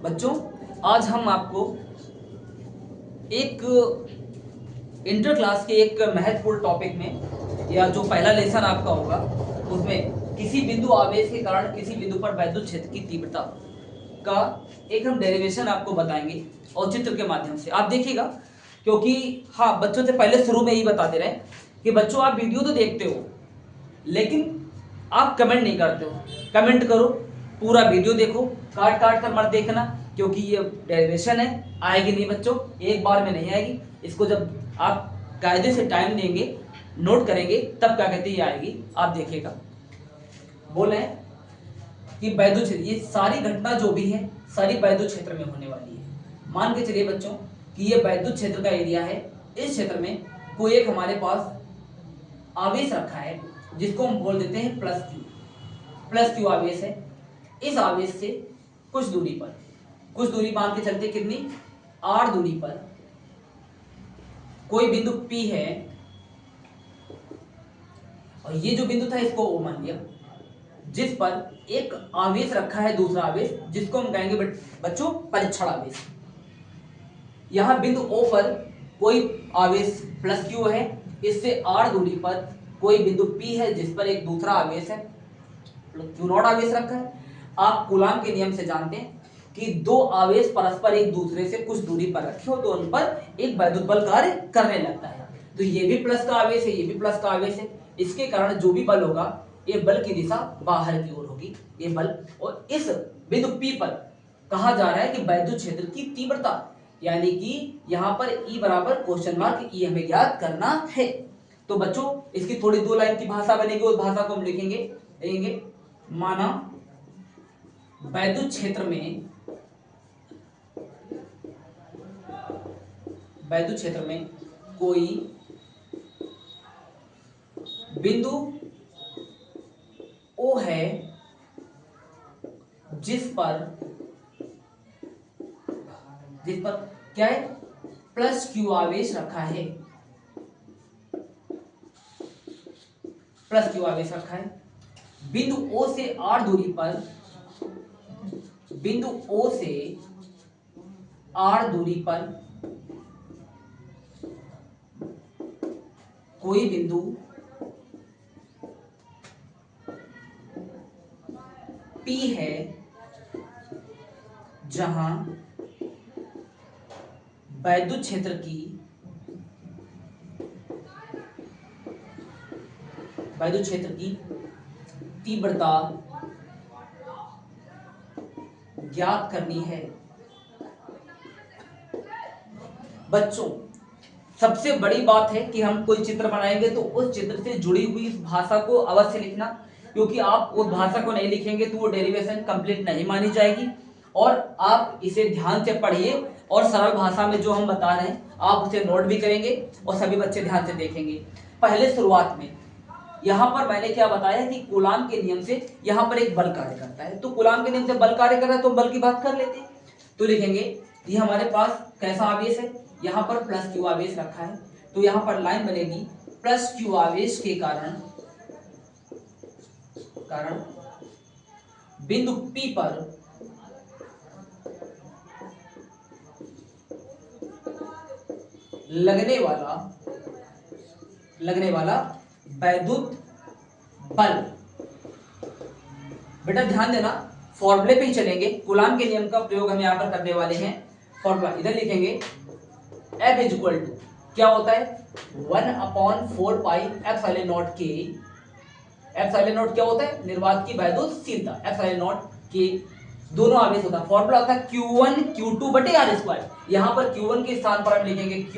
बच्चों, आज हम आपको एक इंटर क्लास के एक महत्वपूर्ण टॉपिक में या जो पहला लेसन आपका होगा उसमें किसी बिंदु आवेश के कारण किसी बिंदु पर वैद्युत क्षेत्र की तीव्रता का एक हम डेरिवेशन आपको बताएंगे और चित्र के माध्यम से आप देखिएगा। क्योंकि हाँ, बच्चों से पहले शुरू में ही बता दे रहे हैं कि बच्चों आप वीडियो तो देखते हो लेकिन आप कमेंट नहीं करते हो। कमेंट करो, पूरा वीडियो देखो, काट काट कर मत देखना, क्योंकि ये डेरिवेशन है, आएगी नहीं बच्चों, एक बार में नहीं आएगी। इसको जब आप कायदे से टाइम देंगे, नोट करेंगे, तब क्या कहते हैं ये आएगी। आप देखिएगा, बोले कि वैद्युत क्षेत्र, ये सारी घटना जो भी है सारी वैद्युत क्षेत्र में होने वाली है। मान के चलिए बच्चों कि ये वैद्युत क्षेत्र का एरिया है। इस क्षेत्र में कोई एक हमारे पास आवेश रखा है जिसको हम बोल देते हैं प्लस क्यू आवेश है। इस आवेश से कुछ दूरी मान के चलते, कितनी, आर दूरी पर कोई बिंदु P है और ये जो बिंदु था इसको O मान लिया, जिस पर एक आवेश रखा है, दूसरा आवेश जिसको हम कहेंगे बच्चों परीक्षण आवेश। यहां बिंदु O पर कोई आवेश प्लस क्यू है, इससे r दूरी पर कोई बिंदु P है जिस पर एक दूसरा आवेश है क्यू नॉट आवेश रखा है। आप कूलाम के नियम से जानते हैं कि दो आवेश परस्पर एक दूसरे से कुछ दूरी पर रखे हो तो उन पर एक वैद्युत बल कार्य करने लगता है। तो ये भी प्लस का आवेश है, ये भी प्लस का आवेश है। इसके कारण जो भी बल होगा, ये बल की दिशा बाहर की ओर होगी, ये बल। और इस बिंदु P पर कहा जा रहा है कि वैद्युत क्षेत्र की तीव्रता, यानी कि यहां पर E बराबर क्वेश्चन मार्क E हमें ज्ञात करना है। तो बच्चों इसकी थोड़ी दो लाइन की भाषा बनेगी, उस भाषा को हम लिखेंगे माना वैद्युत क्षेत्र में कोई बिंदु O है जिस पर क्या है, प्लस क्यू आवेश रखा है, बिंदु O से R दूरी पर, कोई बिंदु P है जहां वैद्युत क्षेत्र की तीव्रता ज्ञात करनी है। बच्चों सबसे बड़ी बात है कि हम कोई चित्र बनाएंगे तो उस चित्र से जुड़ी हुई इस भाषा को अवश्य लिखना, क्योंकि आप उस भाषा को नहीं लिखेंगे तो वो डेरिवेशन कंप्लीट नहीं मानी जाएगी। और आप इसे ध्यान से पढ़िए और सरल भाषा में जो हम बता रहे हैं आप उसे नोट भी करेंगे और सभी बच्चे ध्यान से देखेंगे। पहले शुरुआत में यहां पर मैंने क्या बताया कि कूलाम के नियम से यहां पर एक बल कार्य करता है, तो कूलाम के नियम से बल कार्य कर रहा है तो बल की बात कर लेते हैं। तो लिखेंगे ये हमारे पास कैसा आवेश है, यहां पर प्लस क्यू आवेश रखा है, तो यहां पर लाइन बनेगी प्लस क्यू आवेश के कारण बिंदु P पर लगने वाला वैद्युत बल। बेटा ध्यान देना, फॉर्मूले पे ही चलेंगे, कूलाम के नियम का प्रयोग हम यहां पर करने वाले हैं। फॉर्मूला इधर लिखेंगे, F इज इक्वल टू क्या होता है, 1/4 पाई एप्सिलॉन नॉट के। एप्सिलॉन नॉट क्या होता है, निर्वात की वैद्युतशीलता, एप्सिलॉन नॉट के दोनों आवेश होता है। फॉर्मूला होता है Q1 Q2 बटे R स्क्वायर। यहां पर Q1 के स्थान पर हम लिखेंगे Q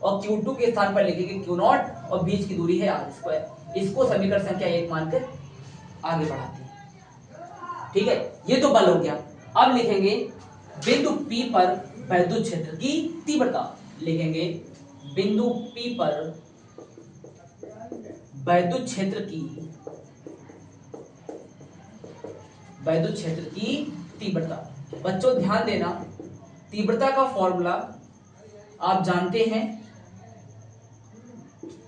और Q2 के स्थान पर लिखेंगे Q नॉट और बीच की दूरी है R स्क्वायर। इसको समीकरण संख्या 1 मानकर आगे बढ़ाते हैं। ठीक है, ये तो बल हो गया। अब लिखेंगे बिंदु P पर वैद्युत क्षेत्र की तीव्रता, लिखेंगे बिंदु P पर वैद्युत क्षेत्र की तीव्रता। बच्चों ध्यान देना, तीव्रता का फॉर्मूला आप जानते हैं,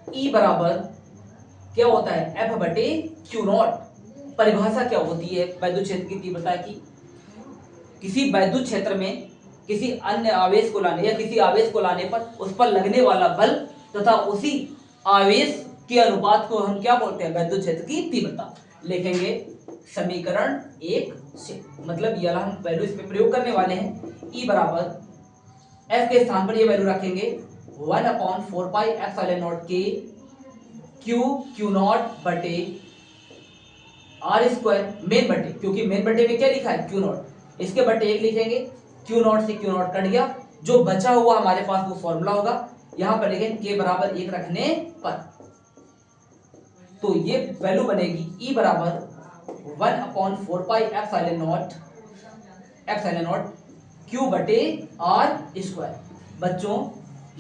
E बराबर क्या होता है, F बटे Q नॉट। परिभाषा क्या होती है वैद्युत क्षेत्र की तीव्रता की, किसी वैद्युत क्षेत्र में किसी अन्य आवेश को लाने या किसी आवेश को लाने पर उस पर लगने वाला बल तथा उसी आवेश के अनुपात को हम क्या बोलते हैं, वैद्युत क्षेत्र की तीव्रता। लिखेंगे समीकरण 1 से, मतलब ये हम वैल्यू इस पे प्रयोग करने वाले हैं। ई बराबर एफ के स्थान पर ये वैल्यू रखेंगे 1/4 पाई एप्सिलॉन नॉट के क्यू नॉट बटे आर स्क्वायर, मेन बटे, क्योंकि मेन बटे में क्या लिखा है क्यू नॉट, इसके बटे 1 लिखेंगे, क्यू नॉट से क्यू नॉट कट गया, जो बचा हुआ हमारे पास वो फॉर्मूला होगा, यहां पर लिखेंगे के बराबर 1 रखने पर, तो ये वैल्यू बनेगी ई बराबर 1/4 पाई एप्सिलॉन नॉट क्यू बटे आर स्क्वायर। बच्चों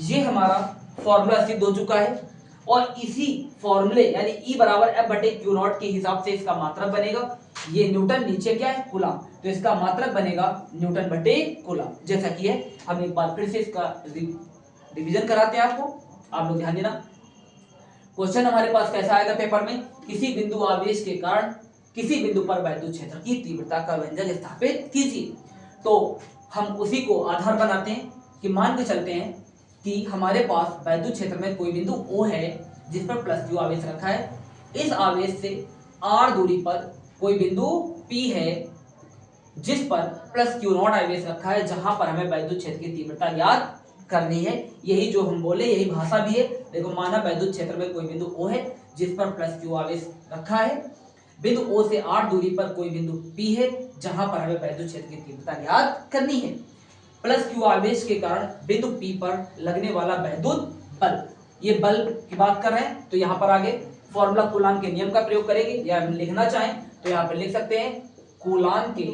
ये हमारा फॉर्मूला सिद्ध हो चुका है और इसी फॉर्मूले यानी ई बराबर एफ बटे क्यू नॉट के हिसाब से इसका मात्रक बनेगा। ये न्यूटन, नीचे क्या है कूलम, तो इसका मात्रक बनेगा न्यूटन बटे कूलम, जैसा कि है। हम एक बार फिर से इसका रिवीजन कराते हैं आपको, आप लोग ध्यान देना। क्वेश्चन हमारे पास कैसा आएगा पेपर में, किसी बिंदु आवेश के कारण किसी बिंदु पर वैद्युत क्षेत्र की तीव्रता का व्यंजक स्थापित कीजिए। तो हम उसी को आधार बनाते हैं कि मान के चलते हैं कि हमारे पास वैद्युत क्षेत्र में कोई बिंदु O है जिस पर प्लस Q आवेश रखा है। इस आवेश से R दूरी पर कोई बिंदु P है जिस पर प्लस Q नॉट आवेश रखा है, जहां पर हमें वैद्युत क्षेत्र की तीव्रता ज्ञात करनी है। यही जो हम बोले, यही भाषा भी है। देखो, माना वैद्युत क्षेत्र में कोई बिंदु O है जिस पर प्लस Q आवेश रखा है, बिंदु O से R दूरी पर कोई बिंदु P है जहां पर हमें वैद्युत क्षेत्र की तीव्रता ज्ञात करनी है। प्लस Q आवेश के कारण बिंदु P पर लगने वाला वैद्युत बल, ये बल की बात कर रहे हैं, तो यहाँ पर आगे फॉर्मूला कूलॉम के नियम का प्रयोग करेंगे, या हम लिखना चाहें तो यहाँ पर लिख सकते हैं कूलॉम के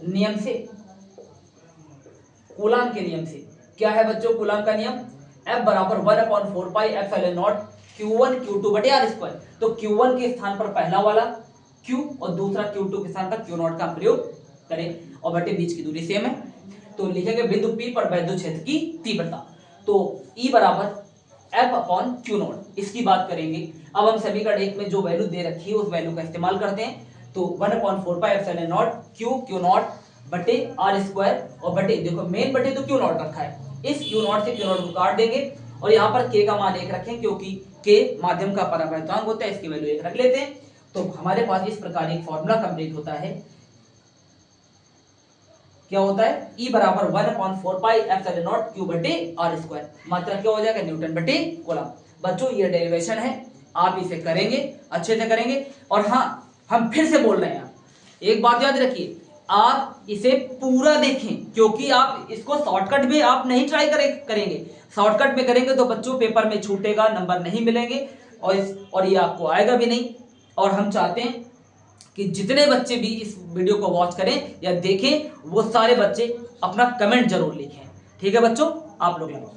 नियम से। कूलॉम के नियम से क्या है बच्चों कूलॉम का नियम, F बराबर 1/4 pi epsilon not Q1 Q2 बटे R स्क्वायर। तो Q1 के स्थान पर पहला वाला Q और दूसरा Q2 के स्थान पर Q नॉट का प्रयोग करें, और बटे बीच की दूरी सेम है, तो लिखेंगे बिंदु P पर वैद्युत क्षेत्र की तीव्रता। तो E बराबर F/Q नॉट, इसकी बात करेंगे। अब हम समीकरण 1 में जो वैल्यू दे रखी है उस वैल्यू का इस्तेमाल करते हैं। तो 1/4 pi epsilon not Q not बटे R स्क्वायर, और बटे, देखो मेन बटे तो Q नॉट रखा है, इस Q नॉट से Q नॉट को काट देंगे और यहाँ पर K का मान 1 रखें, क्योंकि K माध्यम का परावर्तनांक होता है, इसकी वैल्यू 1 रख लेते हैं। तो हमारे पास इस प्रकार एक फॉर्मूला कंप्लीट होता है। क्या होता है, E बराबर 1/4 पाई एप्सिलॉन नॉट Q बटे R स्क्वायर, मात्रा क्या हो जाएगा न्यूटन बटे कूलम। बच्चों ये डेरिवेशन है, आप इसे करेंगे, अच्छे से करेंगे। और हाँ, हम फिर से बोल रहे हैं, एक बात याद रखिए, आप इसे पूरा देखें, क्योंकि आप इसको शॉर्टकट में आप नहीं ट्राई करेंगे। शॉर्टकट में करेंगे तो बच्चों पेपर में छूटेगा, नंबर नहीं मिलेंगे, और ये आपको आएगा भी नहीं। और हम चाहते हैं कि जितने बच्चे भी इस वीडियो को वॉच करें या देखें, वो सारे बच्चे अपना कमेंट जरूर लिखें। ठीक है बच्चों, आप लोग लगाओ।